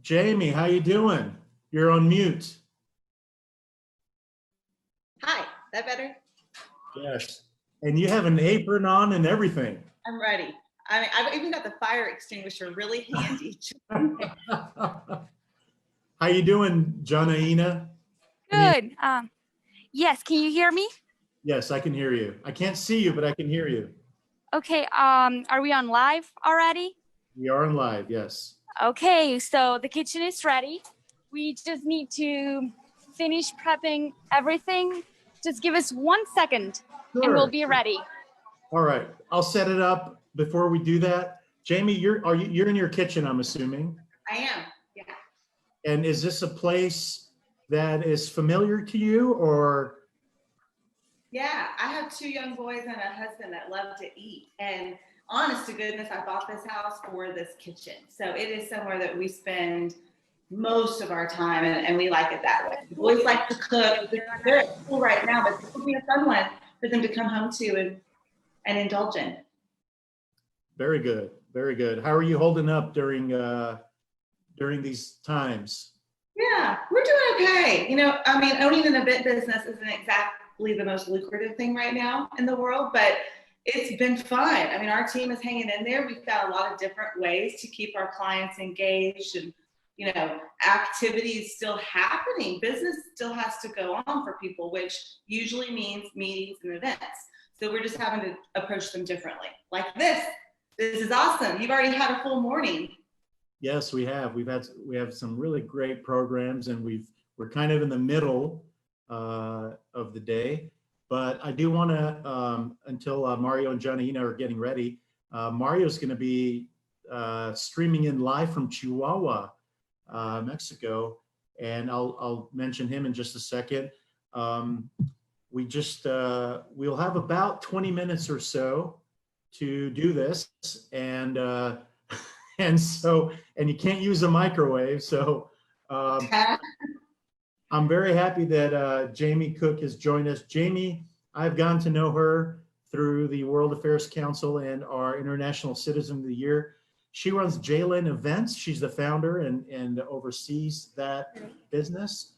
Jamie, how you doing? You're on mute. Hi, that better? Yes. And you have an apron on and everything. I'm ready. I mean, I've even got the fire extinguisher really handy. How you doing, Janaina? Good. Yes, can you hear me? Yes, I can hear you. I can't see you, but I can hear you. Okay, are we on live already? We are on live, yes. Okay, so the kitchen is ready. We just need to finish prepping everything. Just give us 1 second and we'll be ready. All right, I'll set it up before we do that. Jamie, you're in your kitchen, I'm assuming. I am, yeah. And is this a place that is familiar to you, or? Yeah, I have 2 young boys and a husband that love to eat. And honest to goodness, I bought this house for this kitchen. So it is somewhere that we spend most of our time, and we like it that way. The boys like to cook. They're at school right now, but this will be a fun one for them to come home to and indulge in. Very good, very good. How are you holding up during these times? Yeah, we're doing okay. You know, I mean, owning an event business isn't exactly the most lucrative thing right now in the world, but it's been fun. I mean, our team is hanging in there. We've got a lot of different ways to keep our clients engaged, and, you know, activities still happening. Business still has to go on for people, which usually means meetings and events. So we're just having to approach them differently. Like this. This is awesome. You've already had a full morning. Yes, we have. We have some really great programs, and we're kind of in the middle of the day. But I do want to, until Mario and Janina are getting ready, Mario's going to be streaming in live from Chihuahua, Mexico, and I'll mention him in just a second. We'll have about 20 minutes or so to do this, and you can't use a microwave. So I'm very happy that Jamie Cooke has joined us. Jamie, I've gotten to know her through the World Affairs Council and our International Citizen of the Year. She runs JLen Events. She's the founder and oversees that business,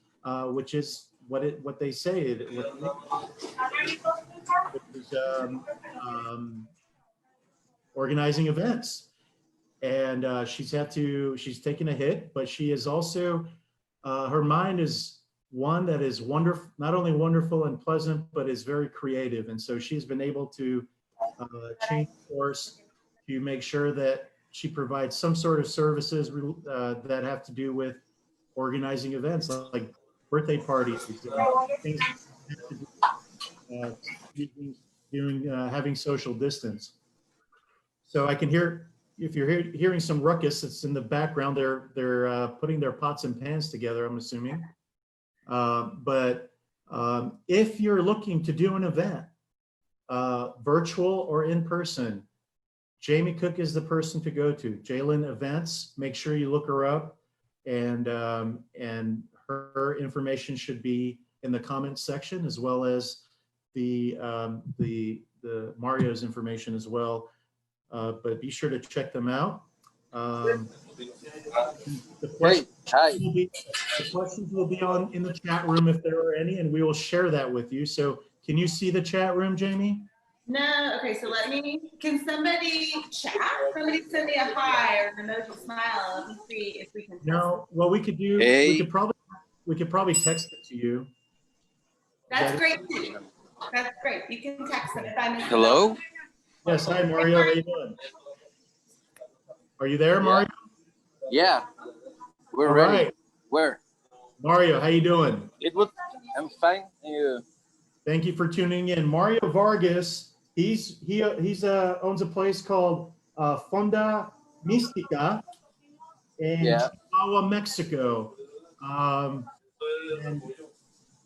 which is what they say. Organizing events. And she's taken a hit, but she is also, her mind is one that is wonderful, not only wonderful and pleasant, but is very creative. And so she's been able to change course to make sure that she provides some sort of services that have to do with organizing events like birthday parties, things having social distance. So I can hear, if you're hearing some ruckus, it's in the background. They're putting their pots and pans together, I'm assuming. But if you're looking to do an event, virtual or in person, Jamie Cooke is the person to go to. JLen Events. Make sure you look her up, and her information should be in the comments section, as well as the Mario's information as well. But be sure to check them out. The questions will be in the chat room if there are any, and we will share that with you. So can you see the chat room, Jamie? No. Okay, so can somebody chat? Somebody send me a hi or an emoji smile. Let me see if we can. No, what we could do, we could probably text it to you. That's great. That's great. You can text them if I miss. Hello? Yes, hi Mario, how you doing? Are you there, Mario? Yeah, we're All ready. Right. Where? Mario, how you doing? I'm fine. Thank you for tuning in. Mario Vargas, he owns a place called Fonda Mística in Chihuahua, Mexico.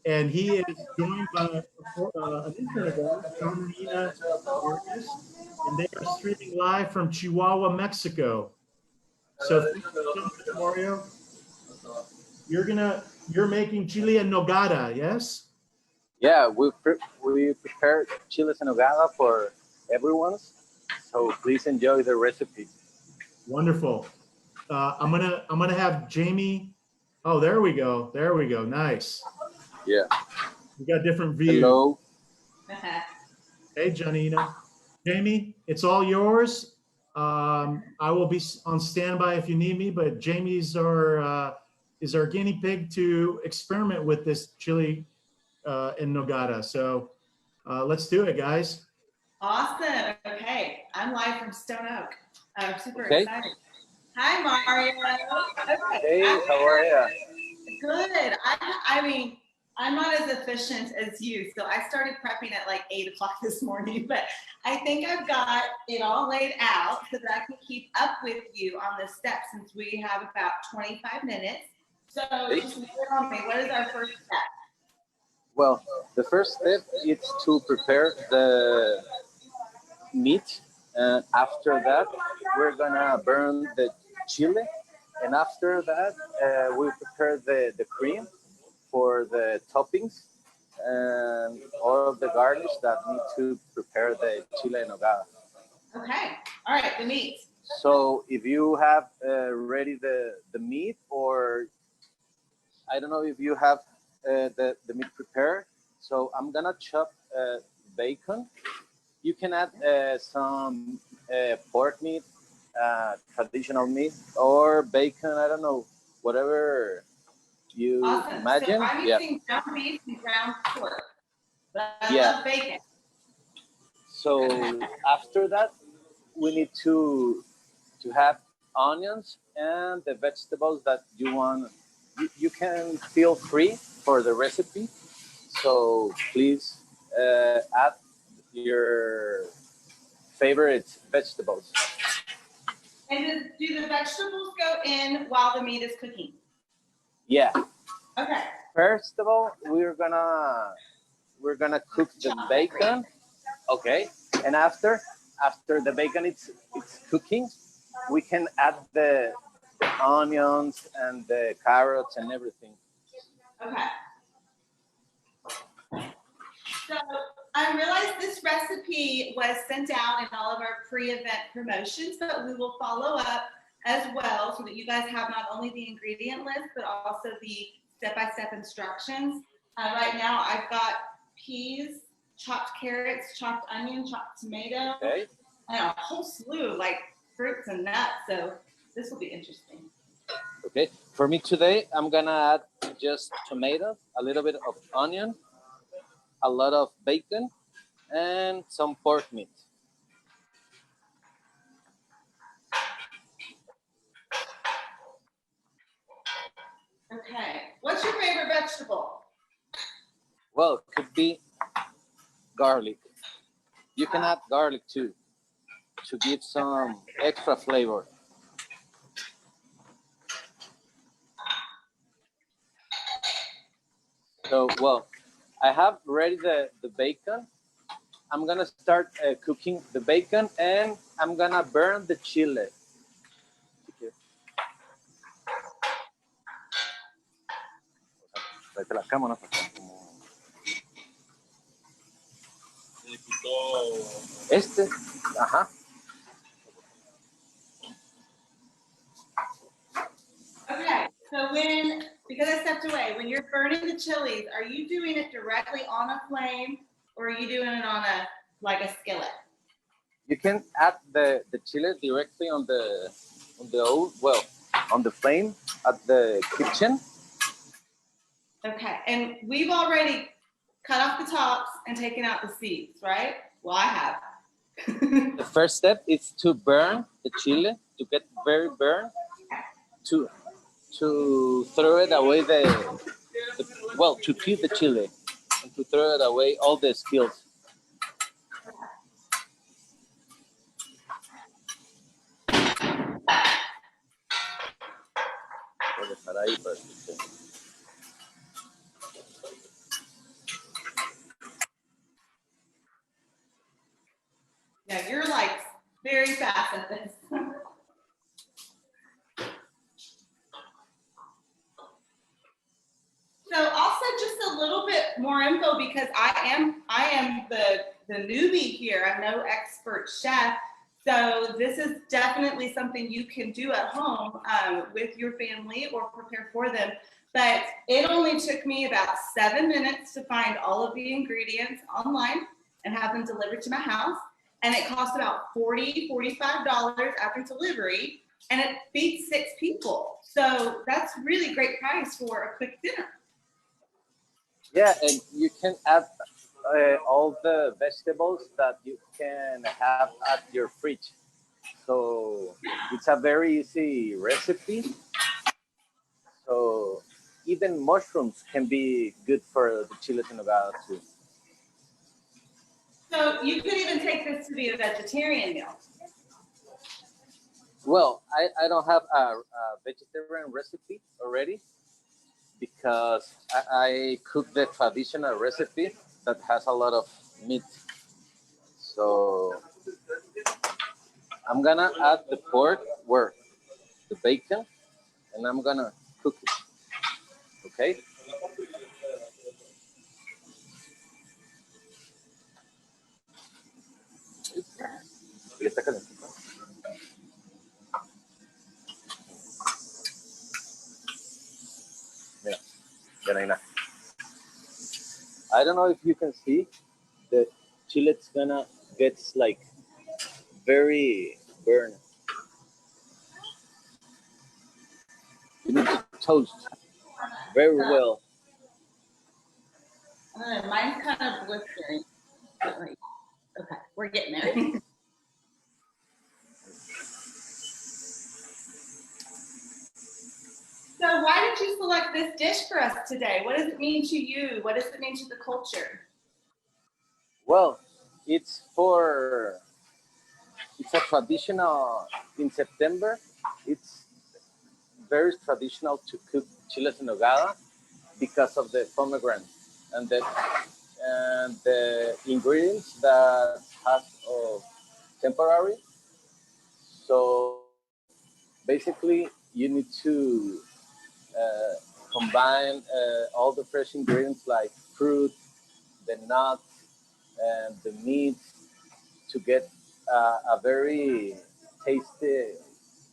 And he is joined by an internet Jamie Vargas, and they are streaming live from Chihuahua, Mexico. So thank you so much, Mario. You're making chile and nogada, yes? Yeah, we prepared chiles en nogada for everyone. So please enjoy the recipe. Wonderful. I'm gonna have Jamie. Oh, there we go. There we go. Nice. Yeah. We got different views. Hello. Hey, Janina. Jamie, it's all yours. I will be on standby if you need me, but Jamie's is our guinea pig to experiment with this chili in Nogada. So let's do it, guys. Awesome. Okay. I'm live from Stone Oak. I'm super Okay. excited. Hi, Mario. Okay. Hey, how are you? Good. I mean, I'm not as efficient as you, so I started prepping at like 8 o'clock this morning, but I think I've got it all laid out so that I can keep up with you on the steps since we have about 25 minutes. So just lay it on me. What is our first step? Well, the first step is to prepare the meat, and after that, we're gonna burn the chili, and after that, we prepare the cream for the toppings and all of the garnish that need to prepare the chile en nogada. Okay. All right. The meat. So if you have ready the meat, or I don't know if you have the meat prepared, so I'm gonna chop bacon. You can add some pork meat, traditional meat, or bacon, I don't know, whatever you Awesome. imagine. So I'm using ground beef and ground pork, but I love bacon. So after that, we need to have onions and the vegetables that you want. You can feel free for the recipe. So please add your favorite vegetables. And do the vegetables go in while the meat is cooking? Yeah. Okay. First of all, we're gonna cook the bacon. Okay. And after the bacon it's cooking, we can add the onions and the carrots and everything. Okay. So I realized this recipe was sent out in all of our pre-event promotions, but we will follow up as well so that you guys have not only the ingredient list, but also the step-by-step instructions. Right now I've got peas, chopped carrots, chopped onion, chopped tomato, Okay. and a whole slew of like fruits and nuts. So this will be interesting. Okay. For me today, I'm gonna add just tomatoes, a little bit of onion, a lot of bacon, and some pork meat. Okay. What's your favorite vegetable? Well, it could be garlic. You can add garlic too to give some extra flavor. So, well, I have ready the bacon. I'm gonna start cooking the bacon, and I'm gonna burn the chile. Ajá. Okay, so because I stepped away, when you're burning the chilies, are you doing it directly on a flame or are you doing it on like a skillet? You can add the chile directly on the flame at the kitchen. Okay, and we've already cut off the tops and taken out the seeds, right? Well, I have. The first step is to burn the chile, to get very burned, to throw it away to keep the chile and to throw it away all the skills. Yeah, you're like very fast at this. So also just a little bit more info because I am the newbie here. I'm no expert chef. So this is definitely something you can do at home with your family or prepare for them. But it only took me about 7 minutes to find all of the ingredients online and have them delivered to my house. And it cost about $40, $45 after delivery. And it feeds 6 people. So that's really great price for a quick dinner. Yeah, and you can add all the vegetables that you can have at your fridge. So it's a very easy recipe. So even mushrooms can be good for the chiles en nogada too. So you could even take this to be a vegetarian meal. Well, I don't have a vegetarian recipe already because I cook the traditional recipe that has a lot of meat. So I'm gonna add the pork where the bacon, and I'm gonna cook it. Okay. Y está calentito. Mira, yan ahí na. I don't know if you can see the chile's gonna get like very burned. You need to toast very well. I don't know, mine's kind of blistering. Okay, we're getting there. So why did you select this dish for us today? What does it mean to you? What does it mean to the culture? Well, it's a traditional in September. It's very traditional to cook chiles en nogada because of the pomegranate and the ingredients that have temporary. So basically, you need to combine all the fresh ingredients like fruit, the nuts, and the meat to get a very tasty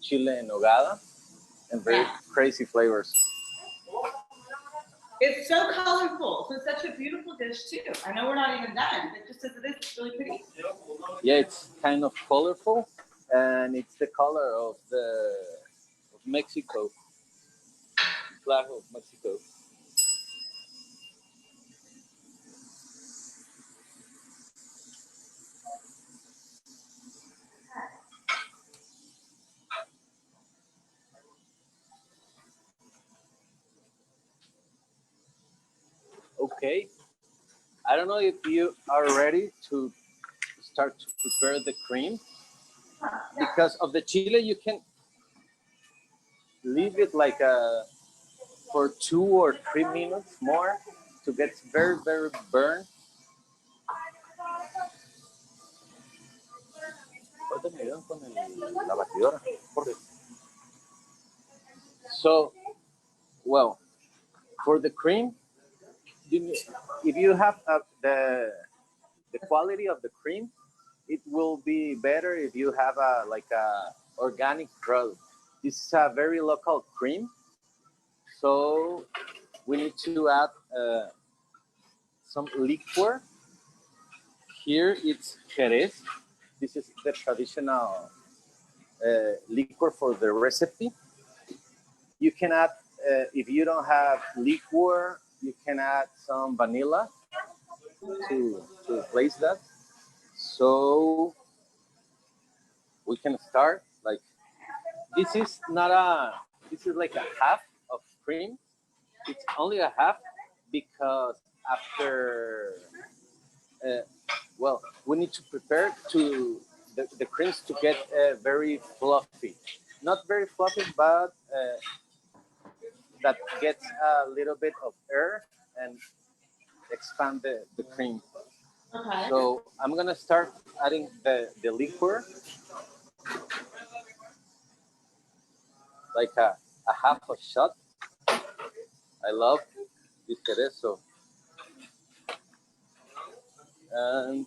chile en nogada and very crazy flavors. It's so colorful. So it's such a beautiful dish too. I know we're not even done, but just as it is, it's really pretty. Yeah, it's kind of colorful, and it's the color of Mexico, flag of Mexico. Okay, I don't know if you are ready to start to prepare the cream. Because of the chile, you can leave it like for 2 or 3 minutes more to get very, very burned. So, well, for the cream, if you have the quality of the cream, it will be better if you have a organic product. This is a very local cream, so we need to add some liquor. Here it's Jerez. This is the traditional liquor for the recipe. You can add, if you don't have liquor, you can add some vanilla to replace that. So we can start like this is not a this is like a half of cream. It's only a half because after well, we need to prepare to the creams to get very fluffy. Not very fluffy, but that gets a little bit of air and expand the cream. Okay. So I'm gonna start adding the liquor, like a half a shot. I love this cerezo. And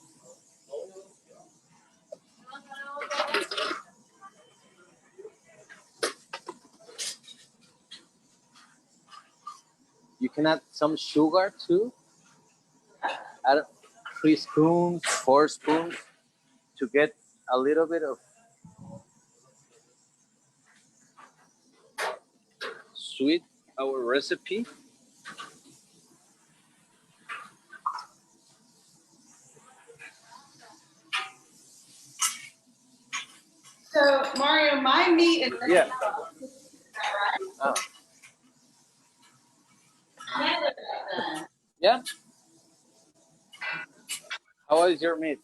can add some sugar too. Add 3 spoons, 4 spoons to get a little bit of sweet our recipe. So Mario, my meat is Yeah. Oh. Yeah. How is your meat?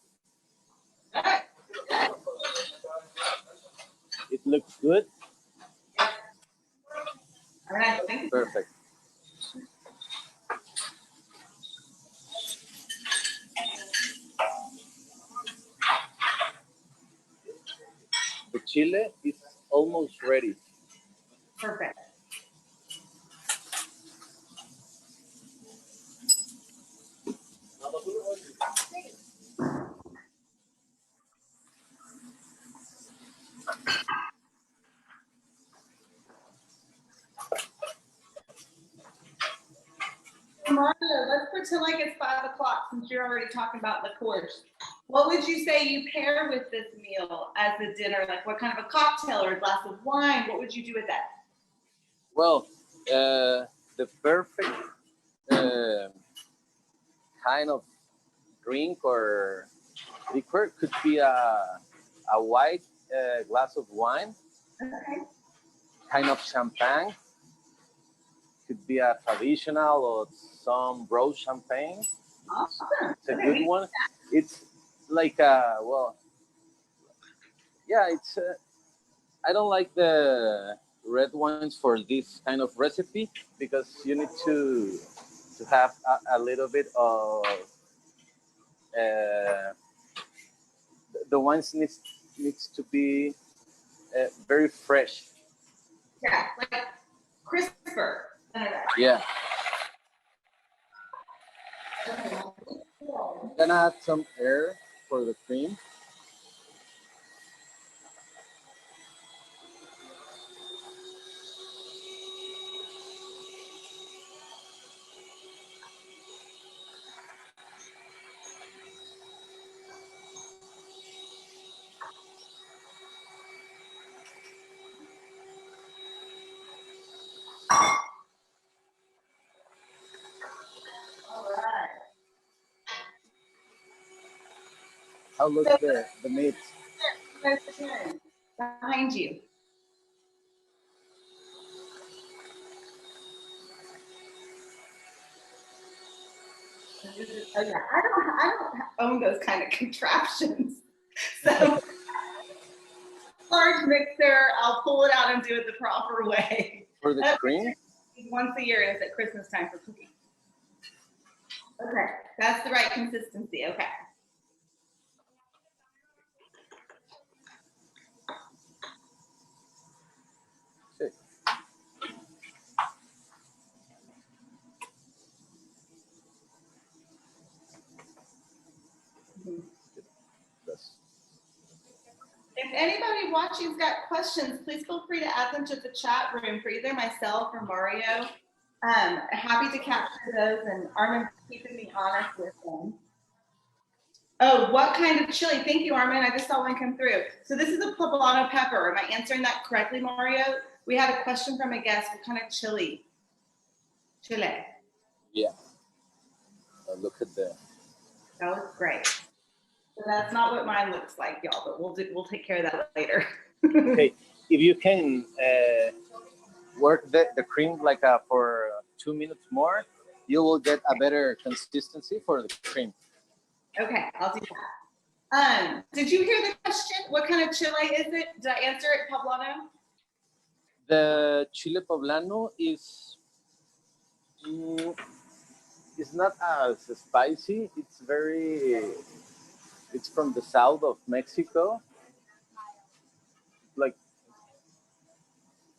It looks good. Perfect. The chile is almost ready. Perfect. Mario, let's pretend like it's 5 o'clock since you're already talking about the course. What would you say you pair with this meal as a dinner? Like what kind of a cocktail or a glass of wine? What would you do with that? Well, the perfect kind of drink or liquor could be a white glass of wine, Okay. kind of champagne. Could be a traditional or some rose champagne. Awesome. It's a good one. It's like well, yeah. It's I don't like the red wines for this kind of recipe because you need to have a little bit of the wines needs to be very fresh. Yeah, like crisper. Yeah. Gonna add some air for the cream. All right. How looks the meat? Behind you. Oh yeah, I don't own those kind of contraptions. So large mixer, I'll pull it out and do it the proper way. For the cream? Once a year, and it's at Christmas time for cooking. Okay, that's the right consistency. Okay. If anybody watching's got questions, please feel free to add them to the chat room for either myself or Mario. Happy to capture those, and Armin's keeping me honest with them. Oh, what kind of chili? Thank you, Armin. I just saw one come through. So this is a poblano pepper. Am I answering that correctly, Mario? We had a question from a guest. What kind of chili? Chile. Yeah. Look at that. That was great. So that's not what mine looks like, y'all, but we'll take care of that later. Okay, if you can work the cream like for 2 minutes more, you will get a better consistency for the cream. Okay, I'll do that. Did you hear the question? What kind of chile is it? Did I answer it, Poblano? The chile poblano is it's not as spicy. It's from the south of Mexico.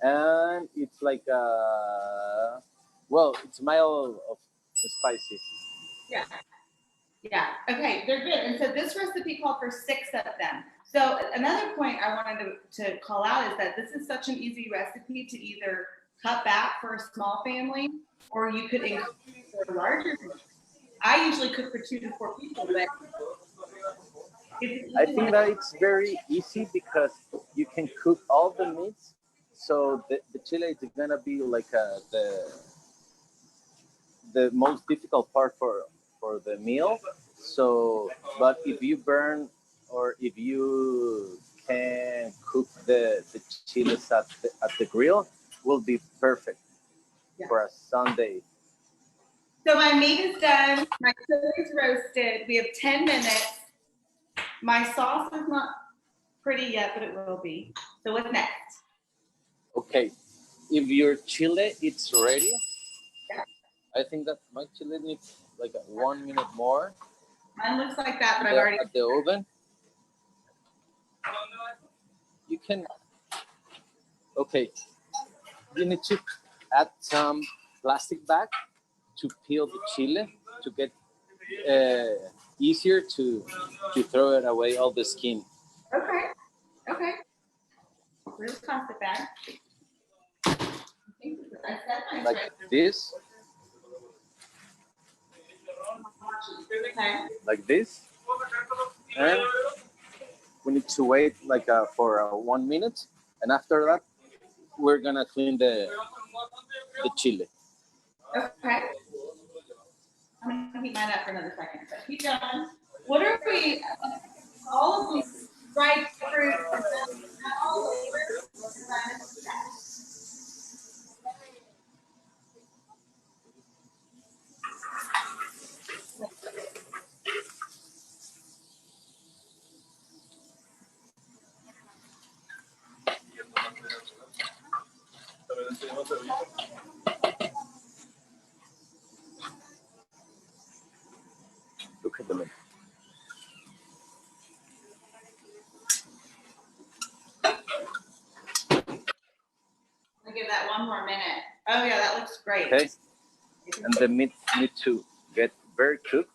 And it's like well, it's mild of spicy. Yeah. Yeah. Okay, they're good. And so this recipe called for 6 of them. So another point I wanted to call out is that this is such an easy recipe to either cut back for a small family, or you could increase for a larger family. I usually cook for 2 to 4 people, but I think that it's very easy because you can cook all the meats. So the chile is gonna be like the most difficult part for the meal. So, but if you burn or if you can cook the chiles at the grill, will be perfect for a Sunday. So my meat is done. My chili is roasted. We have 10 minutes. My sauce is not pretty yet, but it will be. So what's next? Okay, if your chile it's ready, I think that my chile needs like 1 minute more. Mine looks like that, but I've already. At the oven. You can. Okay, you need to add some plastic bag to peel the chile to get easier to throw it away all the skin. Okay. Okay. Where's the plastic bag? Like this. Okay. Like this. And we need to wait like for 1 minute. And after that, we're gonna clean the chile. Okay. I'm gonna heat mine up for another second. So keep going. What are we? All of these dried fruit, all the flavors. Look at the meat. I'll give that 1 more minute. Oh yeah, that looks great. Okay. And the meat need to get very cooked.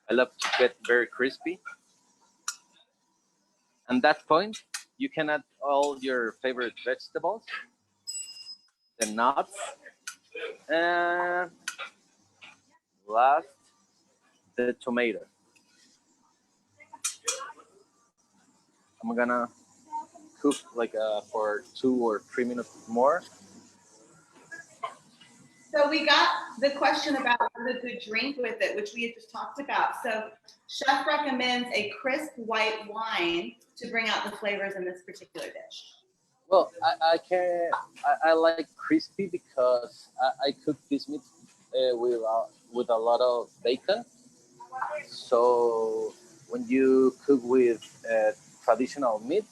I love to get very crispy. At that point, you can add all your favorite vegetables, the nuts, and last, the tomato. I'm gonna cook like for 2 or 3 minutes more. So we got the question about what a good drink with it, which we had just talked about. So chef recommends a crisp white wine to bring out the flavors in this particular dish. Well, I like crispy because I cook this meat with a lot of bacon. So when you cook with traditional meat,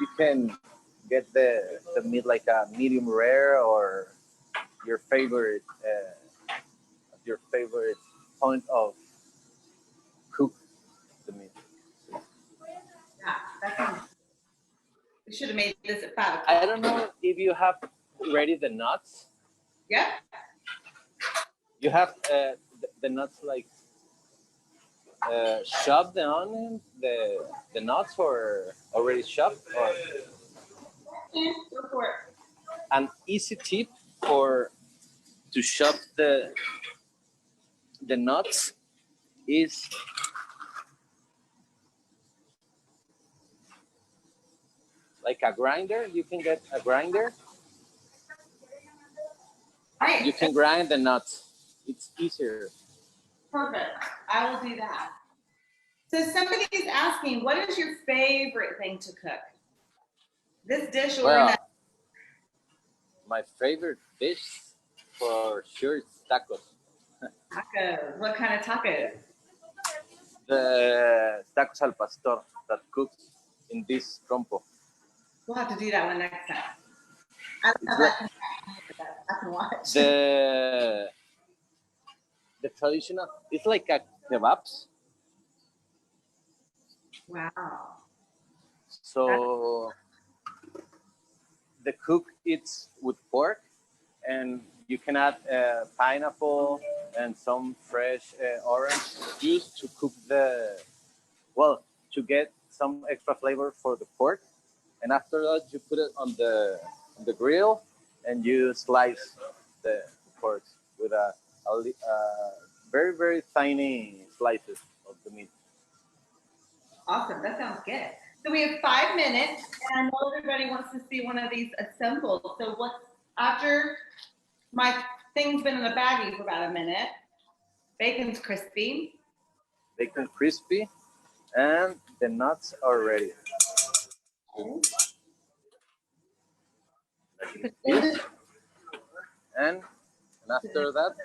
you can get the meat like a medium rare or your favorite point of cook the meat. Yeah, definitely. We should have made this at 5 o'clock. I don't know if you have ready the nuts. Yeah. You have the nuts like chop the onion, the nuts, or already chopped. Or Yeah, go for it. an easy tip to chop the nuts is like a grinder. You can get a grinder. Right. You can grind the nuts. It's easier. Perfect. I will do that. So somebody is asking, what is your favorite thing to cook? This dish or Well, not? my favorite dish for sure is tacos. Tacos. What kind of tacos? The tacos al pastor that cooks in this trompo. We'll have to do that one next time. I don't know if I can watch. The traditional, it's like a kebabs. Wow. So the cook eats with pork, and you can add pineapple and some fresh orange juice to cook to get some extra flavor for the pork. And after that, you put it on on the grill, and you slice the pork with a very, very tiny slices of the meat. Awesome, that sounds good. So we have 5 minutes, and I know everybody wants to see one of these assembled. So what's after my thing's been in a baggie for about a minute, bacon's crispy. Bacon crispy, and the nuts are ready. Like this. And after that,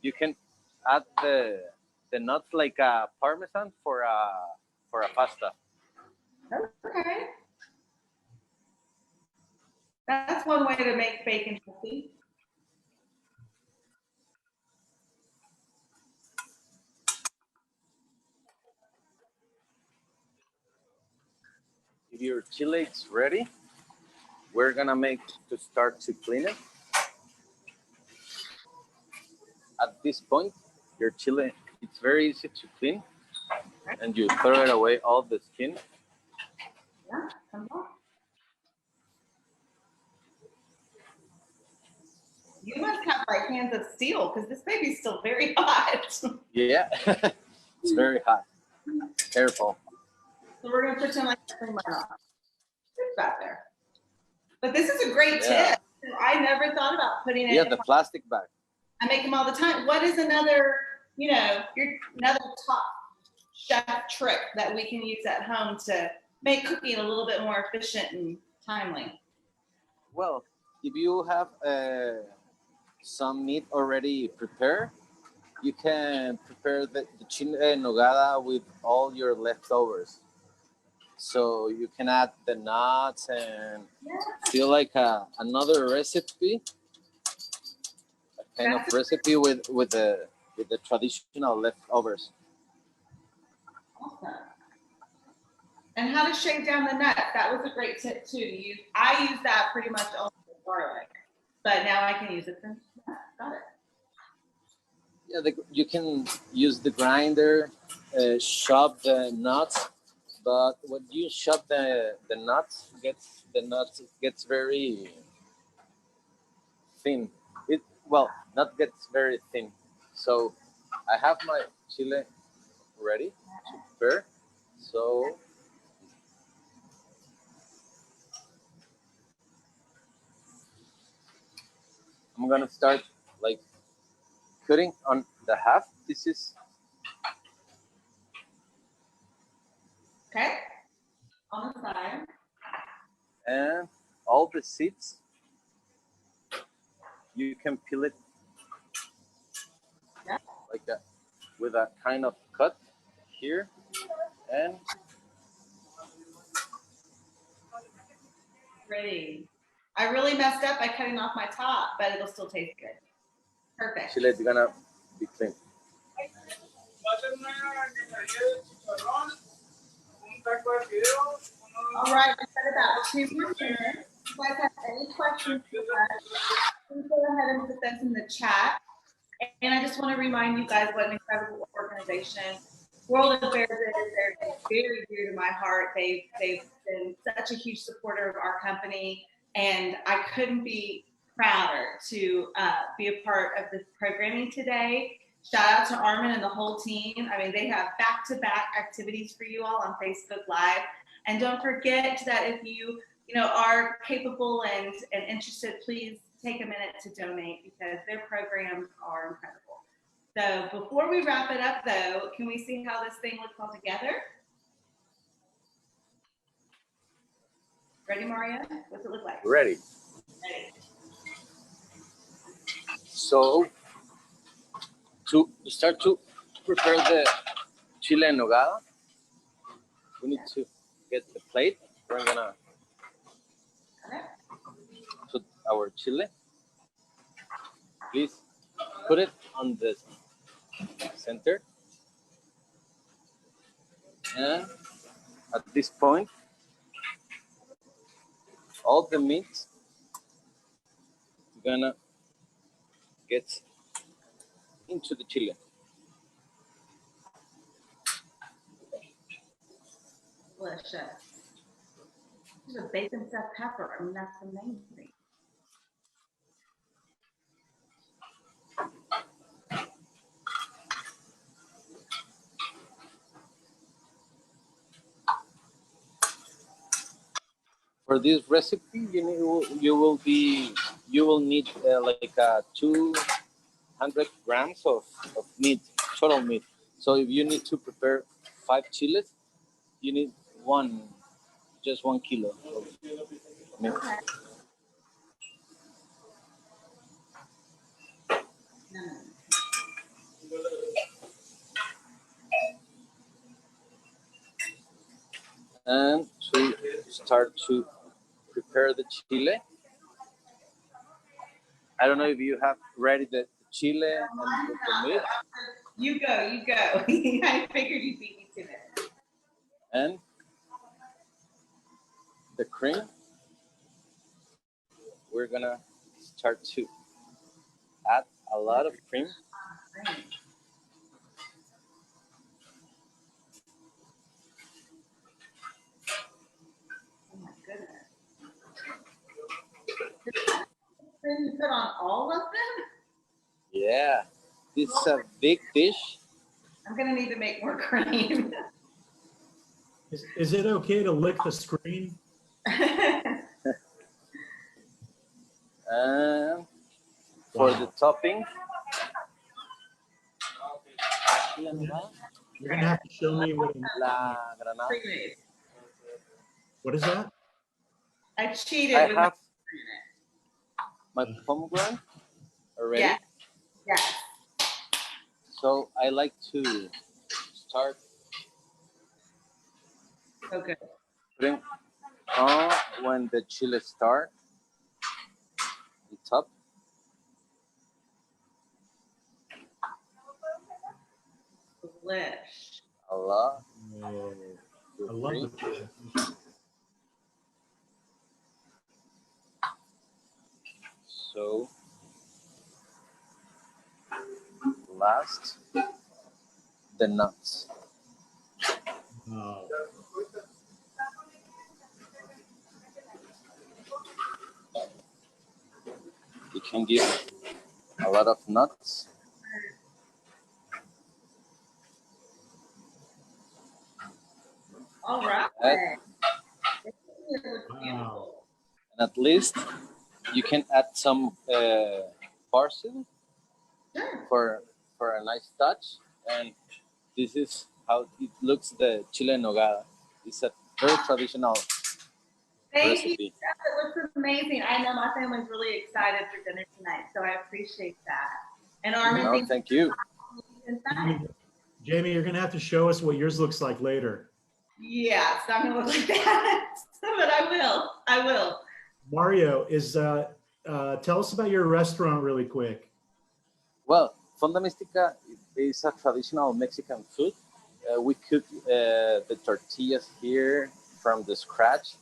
you can add the nuts like a parmesan for a pasta. Okay. That's one way to make bacon crispy. If your chile is ready, we're gonna start to clean it. At this point, your chile, it's very easy to clean, and you throw it away all the skin. Yeah, come on. You must have like hands of steel because this baby's still very hot. Yeah, it's very hot. Careful. So we're gonna pretend like nothing went on. It's back there. But this is a great Yeah. tip. I never thought about putting it Yeah, in the plastic bag. I make them all the time. What is another, another top chef trick that we can use at home to make cooking a little bit more efficient and timely? Well, if you have some meat already prepared, you can prepare the chile en nogada with all your leftovers. So you can add the nuts and feel like another recipe, a kind of recipe with the traditional leftovers. Awesome. And how to shave down the nuts. That was a great tip too. I use that pretty much only for garlic, but now I can use it for nuts. Got it. Yeah, you can use the grinder, chop the nuts, but when you chop the nuts, gets very thin. Not gets very thin. So I have my chile ready to prepare. So I'm gonna start like cutting on the half pieces. Okay. On the side. And all the seeds, you can peel it like that with a kind of cut here, and Ready. I really messed up by cutting off my top, but it'll still taste good. Perfect. chile is gonna be clean. All right, we've got about 2 more minutes. If you guys have any questions for us, please go ahead and put those in the chat. And I just want to remind you guys what an incredible organization World Affairs is. They're very dear to my heart. They've been such a huge supporter of our company, and I couldn't be prouder to be a part of this programming today. Shout out to Armin and the whole team. I mean, they have back-to-back activities for you all on Facebook Live. And don't forget that if you are capable and interested, please take a minute to donate because their programs are incredible. So before we wrap it up, though, can we see how this thing looks all together? Ready, Mario? What's it look like? Ready. Ready. So to start to prepare the chile en nogada, we need to get the plate. We're gonna put our chile. Please put it on the center. And at this point, all the meat is gonna get into the chile. Delicious. There's a bacon stuffed pepper. I mean, that's amazing. For this recipe, you will need like 200 grams of meat, total meat. So if you need to prepare 5 chiles, you need just 1 kilo of meat. And to start to prepare the chile, I don't know if you have ready the chile and the meat. You go, you go. I figured you'd beat me to it. And the cream, we're gonna start to add a lot of cream. Oh my goodness. Then you put on all of them? Yeah, this is a big dish. I'm gonna need to make more cream. Is it okay to lick the screen? And for the topping, You're gonna have to show me what. la granada. What is that? I cheated. I with have my pomegranate already. Yeah. Yes. So I like to start Okay. putting on when the chili start on top. Delish. A lot. I love it. So last, the nuts. Wow. You can give a lot of nuts. All right. Add, Wow. and at least you can add some parsley Sure. for a nice touch. And this is how it looks, the Chile Nogada. It's a very traditional Thank you. recipe. It looks amazing. I know my family's really excited for dinner tonight, so I appreciate that. And Armin, No, thank you. Jamie, you're gonna have to show us what yours looks like later. Yeah, it's not gonna look like that, but I will. I will. Mario, tell us about your restaurant really quick. Well, Fonda Mística is a traditional Mexican food. We cook the tortillas here from the scratch.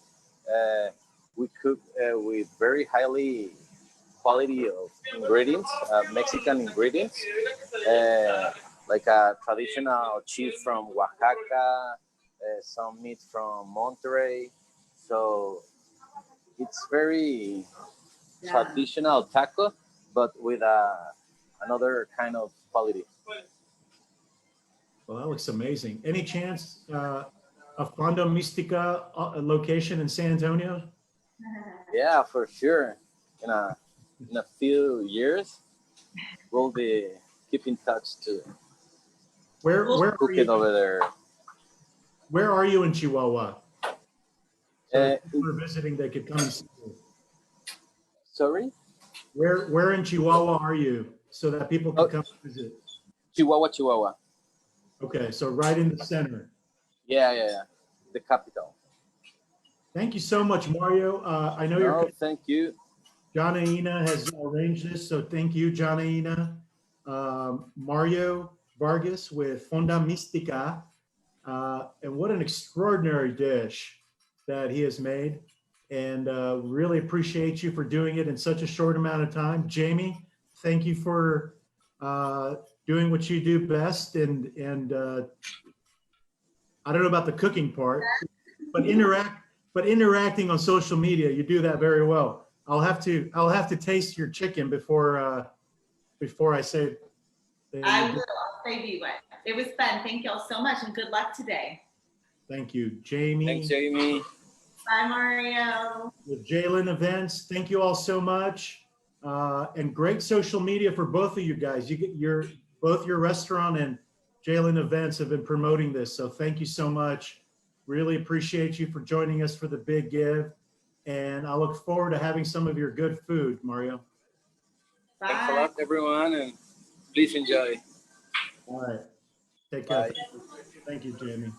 We cook with very highly quality of ingredients, Mexican ingredients, like a traditional cheese from Oaxaca, some meat from Monterrey. So it's very traditional taco, but with another kind of quality. Well, that looks amazing. Any chance a Fonda Mística location in San Antonio? Yeah, for sure. In a few years, we'll be keep in touch to Where are cook it you? over there. Where are you in Chihuahua? So if Uh, people are visiting, they could come and see you. Sorry, Where in Chihuahua are you so that people can come visit? Chihuahua. Okay, so right in the center. Yeah. The capital. Thank you so much, Mario. I know No, thank you. Janaina has arranged this, so thank you, Janaina. Mario Vargas with Fonda Mística. And what an extraordinary dish that he has made. And really appreciate you for doing it in such a short amount of time. Jamie, thank you for doing what you do best. And I don't know about the cooking part, but interacting on social media, you do that very well. I'll have to taste your chicken before I say. I will. I'll save you one. It was fun. Thank y'all so much, and good luck today. Thank you, Jamie. Thanks, Jamie. Bye, Mario. With JLen Events. Thank you all so much. And great social media for both of you guys. Both your restaurant and JLen Events have been promoting this. So thank you so much. Really appreciate you for joining us for the big give. And I look forward to having some of your good food, Mario. Bye. Thanks a lot, everyone, and please enjoy. All right. Take care. Bye. Thank you, Jamie.